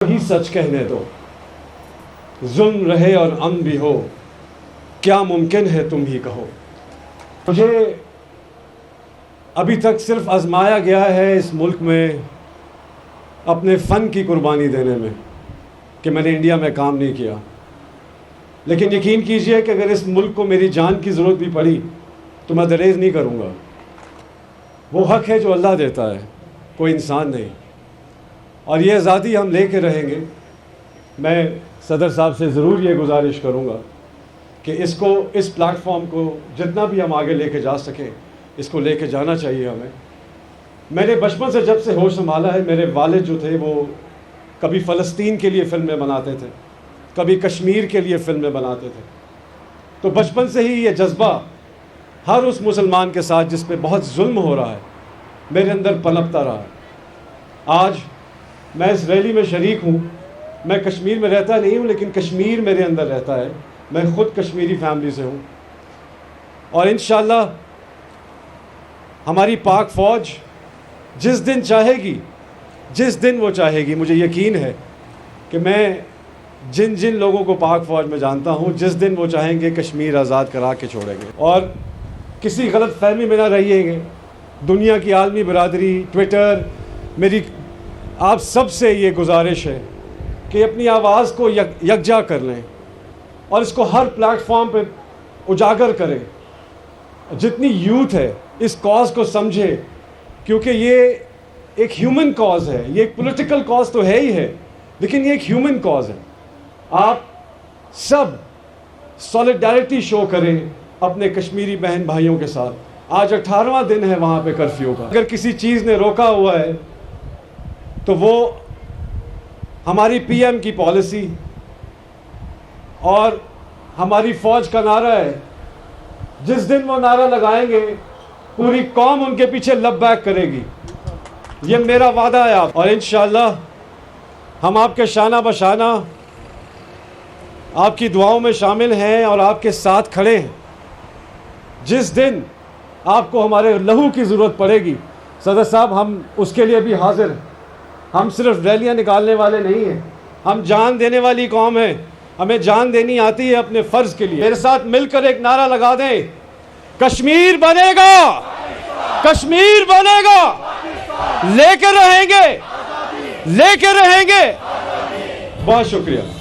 ہی سچ کہنے دو، ظلم رہے اور امن بھی ہو، کیا ممکن ہے تم ہی کہو۔ مجھے ابھی تک صرف آزمایا گیا ہے اس ملک میں اپنے فن کی قربانی دینے میں کہ میں نے انڈیا میں کام نہیں کیا، لیکن یقین کیجئے کہ اگر اس ملک کو میری جان کی ضرورت بھی پڑی تو میں دریغ نہیں کروں گا۔ وہ حق ہے جو اللہ دیتا ہے، کوئی انسان نہیں، اور یہ آزادی ہم لے کے رہیں گے۔ میں صدر صاحب سے ضرور یہ گزارش کروں گا کہ اس پلیٹ فارم کو جتنا بھی ہم آگے لے کے جا سکیں اس کو لے کے جانا چاہیے ہمیں۔ میں نے بچپن سے جب سے ہوش سنبھالا ہے، میرے والد جو تھے وہ کبھی فلسطین کے لیے فلمیں بناتے تھے، کبھی کشمیر کے لیے فلمیں بناتے تھے، تو بچپن سے ہی یہ جذبہ ہر اس مسلمان کے ساتھ جس پہ بہت ظلم ہو رہا ہے میرے اندر پنپتا رہا ہے۔ آج میں اس ریلی میں شریک ہوں، میں کشمیر میں رہتا نہیں ہوں لیکن کشمیر میرے اندر رہتا ہے، میں خود کشمیری فیملی سے ہوں، اور انشاءاللہ ہماری پاک فوج جس دن چاہے گی، جس دن وہ چاہے گی، مجھے یقین ہے کہ میں جن لوگوں کو پاک فوج میں جانتا ہوں، جس دن وہ چاہیں گے کشمیر آزاد کرا کے چھوڑیں گے۔ اور کسی غلط فہمی میں نہ رہیے گے، دنیا کی عالمی برادری، ٹویٹر، میری آپ سب سے یہ گزارش ہے کہ اپنی آواز کو یکجا کر لیں اور اس کو ہر پلیٹ فارم پہ اجاگر کریں۔ جتنی یوتھ ہے اس کاز کو سمجھے، کیونکہ یہ ایک ہیومن کاز ہے، یہ ایک پولیٹیکل کاز تو ہے ہی ہے لیکن یہ ایک ہیومن کاز ہے۔ آپ سب سولیڈیرٹی شو کریں اپنے کشمیری بہن بھائیوں کے ساتھ۔ آج 18واں دن ہے وہاں پہ کرفیو کا، اگر کسی چیز نے روکا ہوا ہے تو وہ ہماری پی ایم کی پالیسی اور ہماری فوج کا نعرہ ہے۔ جس دن وہ نعرہ لگائیں گے پوری قوم ان کے پیچھے لبیک کرے گی، یہ میرا وعدہ ہے آپ، اور انشاءاللہ ہم آپ کے شانہ بشانہ آپ کی دعاؤں میں شامل ہیں اور آپ کے ساتھ کھڑے ہیں۔ جس دن آپ کو ہمارے لہو کی ضرورت پڑے گی صدر صاحب، ہم اس کے لیے بھی حاضر ہیں۔ ہم صرف ریلیاں نکالنے والے نہیں ہیں، ہم جان دینے والی قوم ہیں، ہمیں جان دینی آتی ہے اپنے فرض کے لیے۔ میرے ساتھ مل کر ایک نعرہ لگا دیں، کشمیر بنے گا، کشمیر بنے گا، لے کے رہیں گے، لے کے رہیں گے۔ بہت شکریہ۔